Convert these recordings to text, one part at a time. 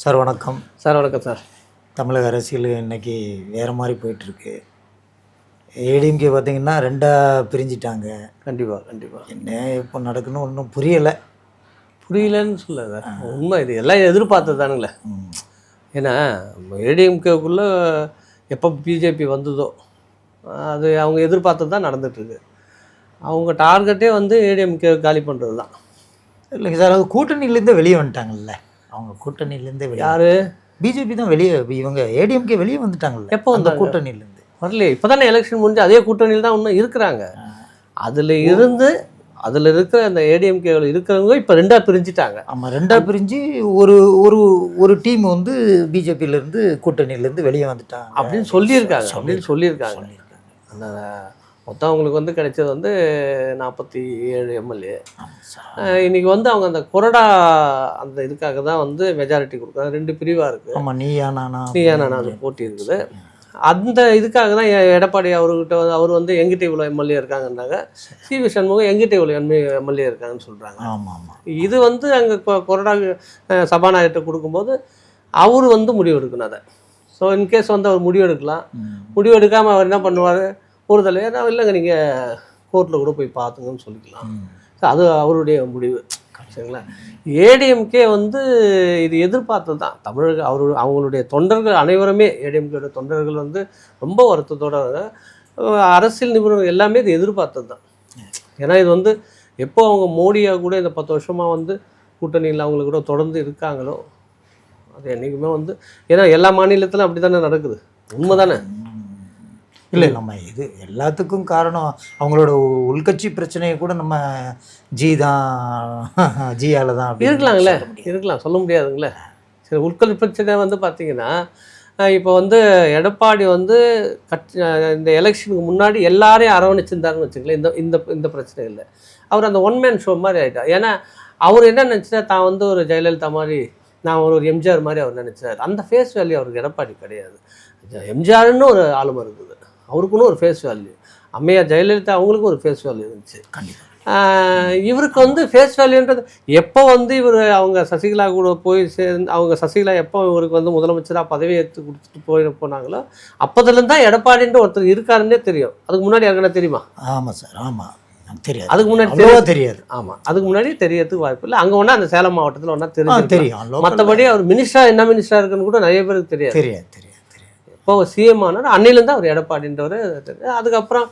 Sir வணக்கம். Sir வணக்கம் sir. தமிழக அரசியல் இன்னைக்கு வேறு மாதிரி போயிட்டுருக்கு. ஏடிஎம்கே பார்த்தீங்கன்னா ரெண்டாக பிரிஞ்சிட்டாங்க. கண்டிப்பாக என்ன இப்போ நடக்குன்னு ஒன்றும் புரியலை. புரியலன்னு சொல்லாத உண்மை, இது எல்லாம் எதிர்பார்த்தது தானுங்களே. ஏன்னா ஏடிஎம்கேக்குள்ளே எப்போ பிஜேபி வந்ததோ அது அவங்க எதிர்பார்த்தது தான் நடந்துகிட்ருக்கு. அவங்க டார்கெட்டே வந்து ஏடிஎம்கே காலி பண்ணுறது தான். இல்லைங்க சார், அது கூட்டணியிலேருந்து வெளியே வந்துட்டாங்கல்ல. அவங்க கூட்டணியிலேருந்தே வெளியே யார்? பிஜேபி தான் வெளியே, இவங்க ஏடிஎம்கே வெளியே வந்துட்டாங்கல்ல. எப்போ அந்த வந்தாங்க? கூட்டணியிலேருந்து வரலையே. இப்போ தானே எலெக்ஷன் முடிஞ்சு அதே கூட்டணியில் தான் இன்னும் இருக்கிறாங்க. அதில் இருக்கிற அந்த ஏடிஎம்கேவில் இருக்கிறவங்க இப்போ ரெண்டாக பிரிஞ்சுட்டாங்க. ஆமாம், ரெண்டாக பிரிஞ்சு ஒரு ஒரு ஒரு டீம் வந்து பிஜேபியிலேருந்து கூட்டணியிலேருந்து வெளியே வந்துட்டாங்க அப்படின்னு சொல்லியிருக்காங்க. அந்த மொத்தம் அவங்களுக்கு வந்து கிடைச்சது வந்து 47 எம்எல்ஏ. இன்றைக்கி வந்து அவங்க அந்த கொறடா அந்த இதுக்காக தான் வந்து மெஜாரிட்டி கொடுக்குறாங்க. 2 பிரிவாக இருக்குது. ஆமாம், நீயா நானா அது போட்டி இருக்குது. அந்த இதுக்காக தான் எடப்பாடி அவர்கிட்ட வந்து அவர் வந்து எங்கிட்ட இவ்வளோ எம்எல்ஏ இருக்காங்கன்னாங்க. சி.வி. சண்முகம் எங்கிட்ட இவ்வளோ எம்எல்ஏ இருக்காங்கன்னு சொல்கிறாங்க. ஆமாம். இது வந்து அங்கே கொறடா சபாநாயகர்கிட்ட கொடுக்கும்போது அவர் வந்து முடிவு எடுக்கணும் அதை. ஸோ இன்கேஸ் வந்து அவர் முடிவு எடுக்கலாம். முடிவு எடுக்காமல் அவர் என்ன பண்ணுவார், ஒரு தலைவர் இல்லைங்க நீங்கள் கோர்ட்டில் கூட போய் பார்த்துங்கன்னு சொல்லிக்கலாம். ஸோ அது அவருடைய முடிவு. சரிங்களா? ஏடிஎம்கே வந்து இது எதிர்பார்த்தது தான். தமிழக அவங்களுடைய தொண்டர்கள் அனைவருமே, ஏடிஎம்கேயோட தொண்டர்கள் வந்து ரொம்ப வருத்தத்தோட அரசியல் நிபுணர்கள் எல்லாமே இது எதிர்பார்த்தது தான். ஏன்னா இது வந்து எப்போ அவங்க மோடியாக கூட இந்த 10 வருஷமாக வந்து கூட்டணியில் அவங்களுக்கு கூட தொடர்ந்து இருக்காங்களோ அது என்றைக்குமே வந்து, ஏன்னா எல்லா மாநிலத்திலும் அப்படி தானே நடக்குது. உண்மை தானே? இல்லை, நம்ம இது எல்லாத்துக்கும் காரணம் அவங்களோட உள்கட்சி பிரச்சனையை கூட நம்ம ஜியால தான் இருக்கலாம், சொல்ல முடியாதுங்களே. சரி, உள்கட்சி பிரச்சனை வந்து பார்த்திங்கன்னா இப்போ வந்து எடப்பாடி வந்து இந்த எலெக்ஷனுக்கு முன்னாடி எல்லாரையும் அரவணைச்சிருந்தாருன்னு வச்சுங்களேன். இந்த பிரச்சனை இல்லை. அவர் அந்த ஒன் மேன் ஷோ மாதிரி ஆகிட்டார். ஏன்னா அவர் என்ன நினச்சினா, தான் வந்து ஒரு ஜெயலலிதா மாதிரி, நான் ஒரு எம்ஜிஆர் மாதிரி அவர் நினச்சார். அந்த ஃபேஸ் வேல்யூ அவருக்கு எடப்பாடி கிடையாது. எம்ஜிஆர்னு ஒரு ஆளுமை இருக்குது, அவருக்குன்னு ஒரு ஃபேஸ் வேல்யூ. அம்மையார் ஜெயலலிதா அவங்களுக்கும் ஒரு ஃபேஸ் வேல்யூ இருந்துச்சு. இவருக்கு வந்து ஃபேஸ் வேல்யூன்றது எப்போ வந்து இவர் அவங்க சசிகலா கூட போய் சேர்ந்து, அவங்க சசிகலா எப்போ இவருக்கு வந்து முதலமைச்சராக பதவி ஏற்று கொடுத்துட்டு போனாங்களோ அப்போதுலேருந்து தான் எடப்பாடின்ற ஒருத்தர் இருக்காருன்னே தெரியும். அதுக்கு முன்னாடி யாருக்குன்னா தெரியுமா? ஆமாம் சார், ஆமாம், தெரியாது. அதுக்கு முன்னாடி தெரியாது. ஆமாம், அதுக்கு முன்னாடி தெரியறதுக்கு வாய்ப்பு இல்லை. அங்கே ஒன்றா அந்த சேலம் மாவட்டத்தில் ஒன்றா தெரியும். மற்றபடி அவர் என்ன மினிஸ்டராக இருக்குன்னு கூட நிறைய பேருக்கு தெரியாது. இப்போ சிஎம் ஆனார், அன்னையிலேருந்து அவர் எடப்பாடின்றவர் தெரியும். அதுக்கப்புறம்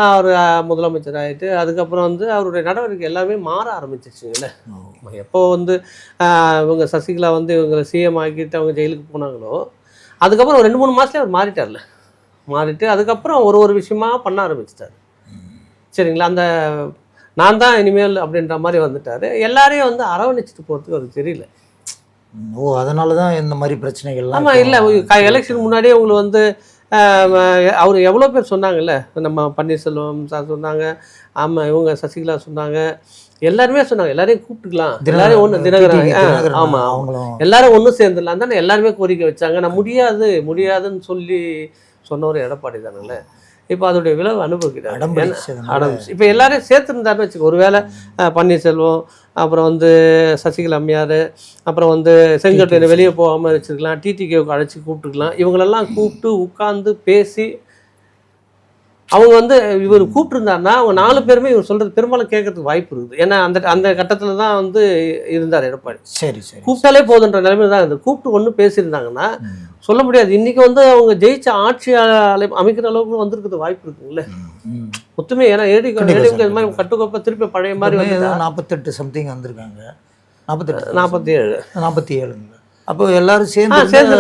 அவர் முதலமைச்சர் ஆகிட்டு அதுக்கப்புறம் வந்து அவருடைய நடவடிக்கை எல்லாமே மாற ஆரம்பிச்சிச்சுங்களே. எப்போ வந்து இவங்க சசிகலா வந்து இவங்களை சிஎம் ஆக்கிட்டு அவங்க ஜெயிலுக்கு போனாங்களோ அதுக்கப்புறம் 2-3 மாதத்துல அவர் மாறிட்டு அதுக்கப்புறம் ஒரு விஷயமா பண்ண ஆரம்பிச்சிட்டார். சரிங்களா? அந்த நான் தான் இனிமேல் அப்படின்ற மாதிரி வந்துட்டார். எல்லாரையும் வந்து அரவணைச்சிட்டு போகிறதுக்கு அவருக்கு தெரியல. அதனால தான் இந்த மாதிரி பிரச்சனைகள். ஆமாம், இல்லை எலெக்ஷன் முன்னாடியே உங்களுக்கு வந்து அவர் எவ்வளோ பேர் சொன்னாங்கல்ல, நம்ம பன்னீர்செல்வம் சார் சொன்னாங்க, ஆமாம் இவங்க சசிகலா சொன்னாங்க, எல்லாருமே சொன்னாங்க எல்லாரையும் கூப்பிட்டுக்கலாம், எல்லாரையும் ஒன்று தினகரன், ஆமாம் எல்லாரும் ஒன்று சேர்ந்துடலாம் தானே எல்லாருமே கோரிக்கை வச்சாங்க. நான் முடியாதுன்னு சொல்லி சொன்னவர் எடப்பாடி தானேல்ல. இப்போ அதோடைய விளைவு அனுபவிக்கிறார். இப்போ எல்லாரையும் சேர்த்துருந்தாருன்னு வச்சுக்கோ. ஒருவேளை பன்னீர்செல்வம், அப்புறம் வந்து சசிகலா அம்மையார், அப்புறம் வந்து செங்கோட்டையனை வெளியே போகாமல் வச்சுருக்கலாம், டிடிகேவுக்கு அழைச்சி கூப்பிட்டுக்கலாம். இவங்களெல்லாம் கூப்பிட்டு உட்காந்து பேசி அவங்க வந்து இவர் கூப்பிட்டுருந்தாருன்னா அவங்க 4 பேருமே இவர் சொல்கிறது பெரும்பாலும் கேட்கறதுக்கு வாய்ப்பு இருக்குது. ஏன்னா அந்த கட்டத்தில் தான் வந்து இருந்தார் எடப்பாடி. சரி, கூப்பிட்டாலே போதுன்ற நிலைமையில் தான் இருந்தது. கூப்பிட்டு ஒன்று பேசியிருந்தாங்கன்னா சொல்ல முடியாது. இன்றைக்கி வந்து அவங்க ஜெயிச்ச ஆட்சி அமைக்கிற அளவுக்கு வந்திருக்கிறது வாய்ப்பு இருக்குங்களே மொத்தமே. ஏன்னா ஏடிஎம்கே இது மாதிரி கட்டுக்கோப்பை திருப்பி பழைய மாதிரி வந்து 48 சம்திங் வந்திருக்காங்க. 47 அப்போ எல்லாரும் சேர்ந்து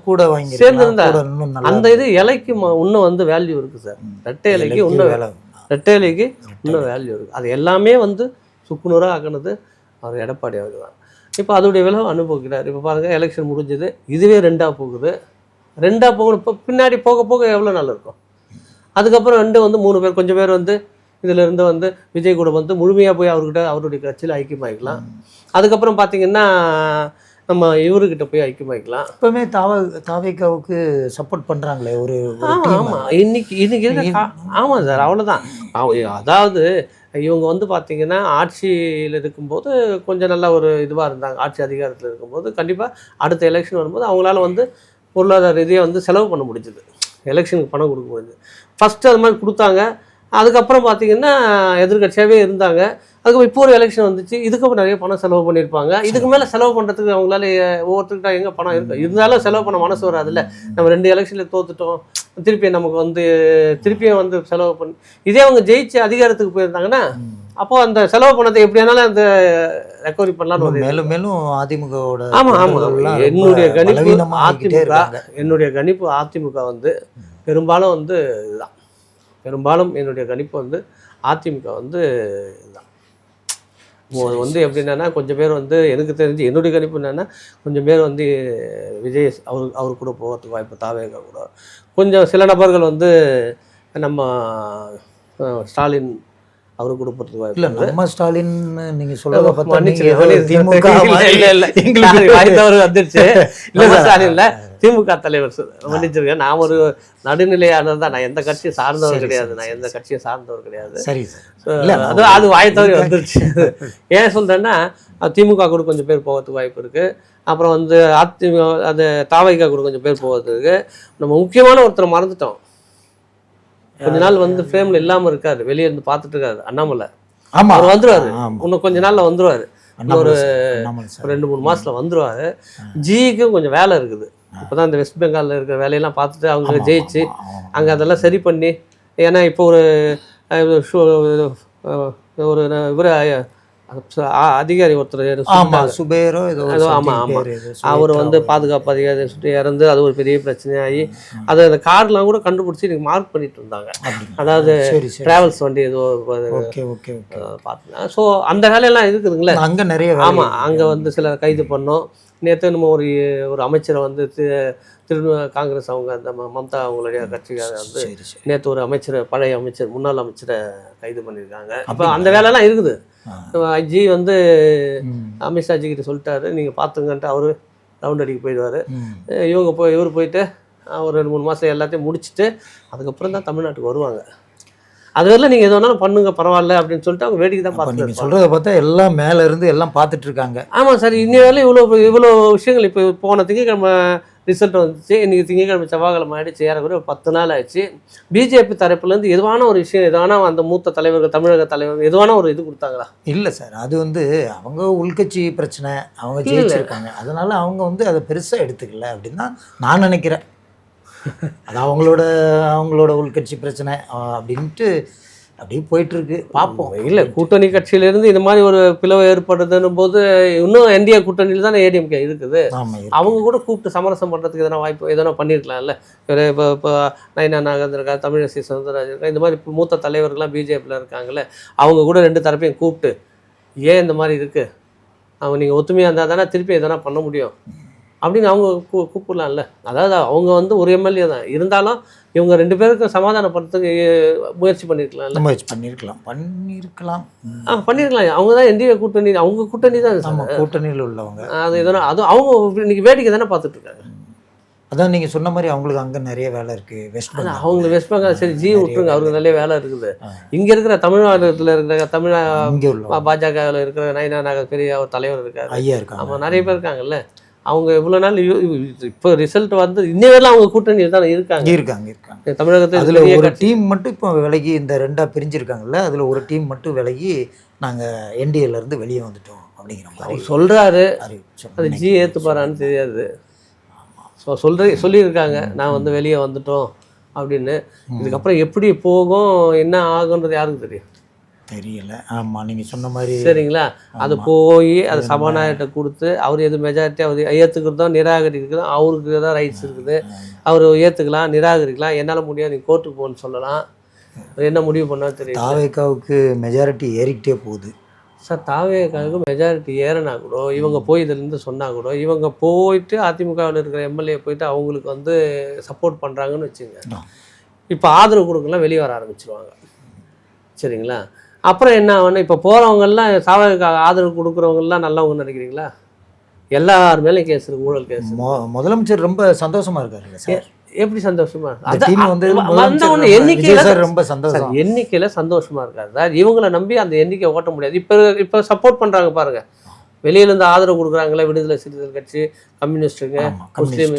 கூட வாங்கி சேர்ந்துருந்தா அந்த இது இலைக்கு இன்னும் வந்து வேல்யூ இருக்குது சார். ரெட்டை இலைக்கு இன்னும் வேல்யூ இருக்குது. அது எல்லாமே வந்து சுக்குநூறாக ஆக்கினது அவர் எடப்பாடி அவர் தான். இப்போ அதோடைய விளைவு அனுபவிக்கிறார். இப்போ பாருங்கள், எலெக்ஷன் முடிஞ்சது, இதுவே 2ஆக போகுது. இப்போ பின்னாடி போக எவ்வளோ நாள் இருக்கும். அதுக்கப்புறம் வந்து 3 பேர், கொஞ்சம் பேர் வந்து இதிலேருந்து வந்து விஜய் கூட வந்து முழுமையாக போய் அவருடைய கட்சியில் ஐக்கியமாகிக்கலாம். அதுக்கப்புறம் பார்த்திங்கன்னா நம்ம இவர்கிட்ட போய் ஐக்கியமாக்கலாம். இப்போவுமே தாவேக்காவுக்கு சப்போர்ட் பண்ணுறாங்களே ஒரு ஆமாம் இன்னைக்கு இருக்க ஆமாம் சார், அவ்வளோதான். அதாவது இவங்க வந்து பார்த்தீங்கன்னா ஆட்சியில் இருக்கும்போது கொஞ்சம் நல்ல ஒரு இதுவாக இருந்தாங்க. ஆட்சி அதிகாரத்தில் இருக்கும்போது கண்டிப்பாக அடுத்த எலெக்ஷன் வரும்போது அவங்களால வந்து பொருளாதார ரீதியாக வந்து செலவு பண்ண முடிஞ்சுது, எலெக்ஷனுக்கு பணம் கொடுக்க முடியுது. ஃபஸ்ட்டு அது மாதிரி கொடுத்தாங்க. அதுக்கப்புறம் பார்த்தீங்கன்னா எதிர்கட்சியாகவே இருந்தாங்க. அதுக்கப்புறம் இப்போ ஒரு எலெக்ஷன் வந்துச்சு, இதுக்கப்புறம் நிறைய பணம் செலவு பண்ணியிருப்பாங்க. இதுக்கு மேலே செலவு பண்ணுறதுக்கு அவங்களால ஒவ்வொருத்தருக்கிட்ட எங்கே பணம் இருக்குது, இருந்தாலும் செலவு பண்ண மனசு வராதுல்ல. நம்ம 2 எலெக்ஷனில் தோத்துட்டோம், திருப்பியும் நமக்கு வந்து திருப்பியும் வந்து செலவு பண்ணி, இதே அவங்க ஜெயிச்சு அதிகாரத்துக்கு போயிருந்தாங்கன்னா அப்போ அந்த செலவு பண்ணதை எப்படியானாலும் அந்த ரெக்கவரி பண்ணலாம்னு மேலும் மேலும் அதிமுகவோட. ஆமாம் என்னுடைய கணிப்பு அதிமுக வந்து பெரும்பாலும் வந்து இதுதான். பெரும்பாலும் என்னுடைய கணிப்பு வந்து அதிமுக வந்து இதுதான். வந்து எப்படின்னா கொஞ்சம் பேர் வந்து எனக்கு தெரிஞ்சு என்னுடைய கணிப்பு என்னென்னா கொஞ்சம் பேர் வந்து விஜய் அவர் கூட போகிறதுக்கு வாய்ப்பு, தாவேகா கூட கொஞ்சம் சில நபர்கள் வந்து நம்ம ஸ்டாலின் அவரு கூட போகிறதுக்கு வாய்ப்பு. இல்லை நம்ம ஸ்டாலின் நீங்கள் சொல்கிறத பார்த்தா வந்துருச்சு. இல்லை ஸ்டாலின் இல்லை, திமுக தலைவர் மன்னிச்சிருக்கேன். நான் ஒரு நடுநிலையானது தான். நான் எந்த கட்சியை சார்ந்தவர் கிடையாது, சரி சார். அது வாய் தவறி வந்துருச்சு. ஏன் சொல்கிறேன்னா திமுக கூட கொஞ்சம் பேர் போகிறதுக்கு வாய்ப்பு இருக்குது. அப்புறம் வந்து அதிமுக அது தாவைக்கா கூட கொஞ்சம் பேர் போகிறதுக்கு. நம்ம முக்கியமான ஒருத்தரை மறந்துட்டோம். கொஞ்ச நாள் வந்து ஃப்ரேமில் இல்லாமல் இருக்காரு, வெளியே இருந்து பார்த்துட்டு இருக்காரு, அண்ணாமலை. அவர் வந்துருவாரு, இன்னும் கொஞ்ச நாளில் வந்துருவாரு, ஒரு 2-3 மாதத்தில் வந்துருவாரு. ஜிக்கும் கொஞ்சம் வேலை இருக்குது. இப்போ தான் இந்த வெஸ்ட் பெங்காலில் இருக்கிற வேலையெல்லாம் பார்த்துட்டு அவங்க ஜெயிச்சு அங்கே அதெல்லாம் சரி பண்ணி, ஏன்னா இப்போ ஒரு இவர் அதிகாரி ஒருத்தர் சுபேரோ அவர் வந்து பாதுகாப்பு அதிகாரி சுற்றி இறந்து அது ஒரு பெரிய பிரச்சனையாகி அது அந்த கார்டெலாம் கூட கண்டுபிடிச்சி எனக்கு மார்க் பண்ணிட்டு இருந்தாங்க. அதாவது டிராவல்ஸ் வண்டி ஏதோ பார்த்தீங்கன்னா. ஸோ அந்த வேலையெல்லாம் இருக்குதுங்களே அங்கே நிறைய. ஆமாம், அங்கே வந்து சில கைது பண்ணோம். நேற்று நம்ம ஒரு அமைச்சரை வந்து காங்கிரஸ் அவங்க அந்த மம்தா அவங்களுடைய கட்சிக்காக வந்து நேற்று ஒரு அமைச்சர், பழைய அமைச்சர், முன்னாள் அமைச்சரை கைது பண்ணியிருக்காங்க. அப்போ அந்த வேலையெல்லாம் இருக்குது. ஜி வந்து அமித்ஷாஜி கிட்ட சொல்லிட்டாரு, நீங்கள் பார்த்துங்கன்ட்டு அவரு ரவுண்ட் அடிக்க போயிடுவார். இவர் போயிட்டு ஒரு 2-3 மாதம் எல்லாத்தையும் முடிச்சுட்டு அதுக்கப்புறம் தான் தமிழ்நாட்டுக்கு வருவாங்க. அது வரல நீங்கள் எது வேணாலும் பண்ணுங்க பரவாயில்ல அப்படின்னு சொல்லிட்டு அவங்க வேடிக்கை தான் பார்த்து. நீங்கள் சொல்கிறத பார்த்தா எல்லாம் மேலே இருந்து எல்லாம் பார்த்துட்டு இருக்காங்க. ஆமாம் சார், இன்னி வேலை இவ்வளோ விஷயங்கள். இப்போ போன திங்கக்கிழமை ரிசல்ட் வந்துச்சு, இன்றைக்கி திங்கக்கிழமை செவ்வாய்க்கிழமை ஆகிடுச்சு, ஏறக்குறைய ஒரு 10 நாள் ஆயிடுச்சு. பிஜேபி தரப்புலேருந்து எதுவான ஒரு விஷயம், எதுவான அந்த மூத்த தலைவர்கள், தமிழக தலைவர்கள் எதுவான ஒரு இது கொடுத்தாங்களா? இல்லை சார், அது வந்து அவங்க உள்கட்சி பிரச்சனை, அவங்க ஜெயிச்சிருக்காங்க, அதனால அவங்க வந்து அதை பெருசாக எடுத்துக்கல அப்படின்னு தான் நான் நினைக்கிறேன். அது அவங்களோட உள்கட்சி பிரச்சனை அப்படின்ட்டு அப்படியே போயிட்டுருக்கு, பார்ப்போம். இல்லை கூட்டணி கட்சியிலேருந்து இந்த மாதிரி ஒரு பிளவு ஏற்படுதுன்னும் போது இன்னும் என்டிஏ கூட்டணியில் தானே ஏடிஎம்கே இருக்குது. அவங்க கூட கூப்பிட்டு சமரசம் பண்ணுறதுக்கு எதனா வாய்ப்பு எதனா பண்ணியிருக்கலாம்ல. இப்போ நைனா நாகேந்திரன் இருக்கா, தமிழிசை சவுந்தரராஜன் இருக்கா, இந்த மாதிரி மூத்த தலைவர்கள்லாம் பிஜேபியில் இருக்காங்கல்ல, அவங்க கூட 2 தரப்பையும் கூப்பிட்டு ஏன் இந்த மாதிரி இருக்குது, அவங்க நீங்கள் ஒத்துமையாக இருந்தால் தானே திருப்பி எதனா பண்ண முடியும் அப்படின்னு அவங்க கூப்பிடலாம்ல. அதாவது அவங்க வந்து ஒரு எம்எல்ஏ தான் இருந்தாலும் இவங்க 2 பேருக்கும் சமாதானப்படுறதுக்கு முயற்சி பண்ணியிருக்கலாம். அவங்க தான் என்டிஏ கூட்டணி, அவங்க கூட்டணி தான் கூட்டணியில் உள்ளவங்க. அது எதனா அது அவங்க இன்னைக்கு வேடிக்கை தானே பார்த்துட்டு இருக்காங்க. அதான் நீங்கள் சொன்ன மாதிரி அவங்களுக்கு அங்கே நிறைய வேலை இருக்குது. அவங்களுக்கு வெஸ்ட் பெங்கால் சரி ஜி விட்டுருங்க, அவருக்கு நிறைய வேலை இருக்குது. இங்கே இருக்கிற தமிழ்நாட்டில் இருக்கிற பாஜகவில் இருக்கிற நைனா நாகர் பெரிய ஒரு தலைவர் இருக்காரு, ஐயா இருக்காங்க, ஆமாம் நிறைய பேர் இருக்காங்கல்ல. அவங்க இவ்வளோ நாள் இப்போ ரிசல்ட் வந்து இன்னும் அவங்க கூட்டணி தான் இருக்காங்க. தமிழகத்தில் அதில் ஒரு டீம் மட்டும் இப்போ விலகி, இந்த 2ஆக பிரிஞ்சிருக்காங்கல்ல, அதில் ஒரு டீம் மட்டும் விலகி நாங்கள் என்டிஏலேருந்து வெளியே வந்துட்டோம் அப்படிங்கிற மாதிரி சொல்கிறாரு. அது ஜி ஏற்றுப்பாரான்னு தெரியாது. ஸோ சொல்லியிருக்காங்க நான் வந்து வெளியே வந்துட்டோம் அப்படின்னு. இதுக்கப்புறம் எப்படி போகும் என்ன ஆகுன்றது யாருக்கு தெரியும்? தெரியல. ஆமாம், நீங்கள் சொன்ன மாதிரி சரிங்களா. அது போய் அது சபாநாயகர்கிட்ட கொடுத்து அவர் எது மெஜாரிட்டி அவர் ஏற்றுக்கிறதோ நிராகரிக்கிறதோ அவருக்கு தான் ரைட்ஸ் இருக்குது. அவர் ஏற்றுக்கலாம், நிராகரிக்கலாம், என்னால் முடியாது நீங்கள் கோர்ட்டுக்கு போகணும்னு சொல்லலாம். என்ன முடிவு பண்ணால் தெரியும். தாவேக்காவுக்கு மெஜாரிட்டி ஏறிக்கிட்டே போகுது சார். தாவேக்காவுக்கு மெஜாரிட்டி ஏறினா கூட இவங்க போய் இதிலேருந்து சொன்னால் கூட இவங்க போயிட்டு அதிமுகவில் இருக்கிற எம்எல்ஏ போயிட்டு அவங்களுக்கு வந்து சப்போர்ட் பண்ணுறாங்கன்னு வச்சுங்க. இப்போ ஆதரவு கொடுக்கலாம் வெளியே வர ஆரம்பிச்சிருவாங்க. சரிங்களா. அப்புறம் என்ன ஆகணும், இப்போ போகிறவங்கெல்லாம் தாவேக்காவுக்கு ஆதரவு கொடுக்குறவங்கெல்லாம் நல்லவங்க நினைக்கிறீங்களா? எல்லார் மேலேயும் கேஸ் இருக்கு, ஊழல் கேஸ். முதலமைச்சர் ரொம்ப சந்தோஷமா இருக்காருல்ல சார்? எப்படி சந்தோஷமா இந்த team வந்து வந்த முதலமைச்சர் உடனே விஜய் எண்ணிக்கையில சார் ரொம்ப சந்தோஷம். எண்ணிக்கையில சந்தோஷமா இருக்காரு சார். இவங்களை நம்பி அந்த எண்ணிக்கை ஓட்ட முடியாது. இப்போ சப்போர்ட் பண்றாங்க பாருங்க, வெளியில இருந்து ஆதரவு கொடுக்குறாங்களே, விடுதலை சிறுத்தைகள் கட்சி, கம்யூனிஸ்டுங்க, முஸ்லீம்,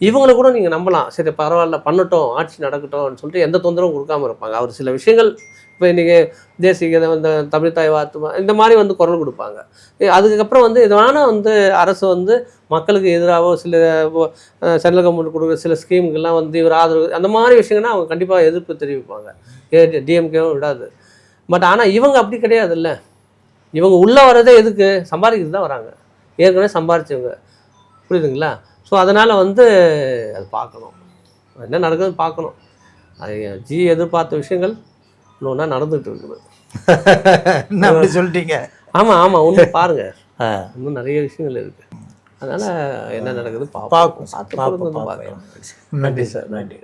இவங்களை கூட நீங்க நம்பலாம். சரி பரவாயில்ல பண்ணட்டும், ஆட்சி நடக்கட்டும்னு சொல்லிட்டு எந்த தொந்தரவும் கொடுக்காம இருப்பாங்க. அவர் சில விஷயங்கள் இப்போ இன்றைக்கி தேசிய இந்த தமிழ் தாய் வார்த்தை இந்த மாதிரி வந்து குரல் கொடுப்பாங்க. அதுக்கப்புறம் வந்து இதான வந்து அரசு வந்து மக்களுக்கு எதிராக சில சென்ட்ரல் கவர்மெண்ட் கொடுக்குற சில ஸ்கீமுக்கெல்லாம் வந்து இவர் ஆதரவு அந்த மாதிரி விஷயங்கள்னா அவங்க கண்டிப்பாக எதிர்ப்பு தெரிவிப்பாங்க. டிஎம்கேவும் விடாது. பட் ஆனால் இவங்க அப்படி கிடையாது இல்லை. இவங்க உள்ளே வர்றதே எதுக்கு? சம்பாதிக்கிறது தான் வராங்க, ஏற்கனவே சம்பாதிச்சவங்க. புரியுதுங்களா? ஸோ அதனால் வந்து அது பார்க்கணும், என்ன நடக்குதுன்னு பார்க்கணும். அது எதிர்பார்த்த விஷயங்கள் இன்னொன்னா நடந்துகிட்டு இருக்குது. என்ன அப்படி சொல்லிட்டீங்க? ஆமாம் ஆமாம், ஒன்றும் பாருங்கள், இன்னும் நிறைய விஷயங்கள் இருக்குது. அதனால் என்ன நடக்குது பார்ப்போம். பார்க்கலாம். நன்றி சார். நன்றி.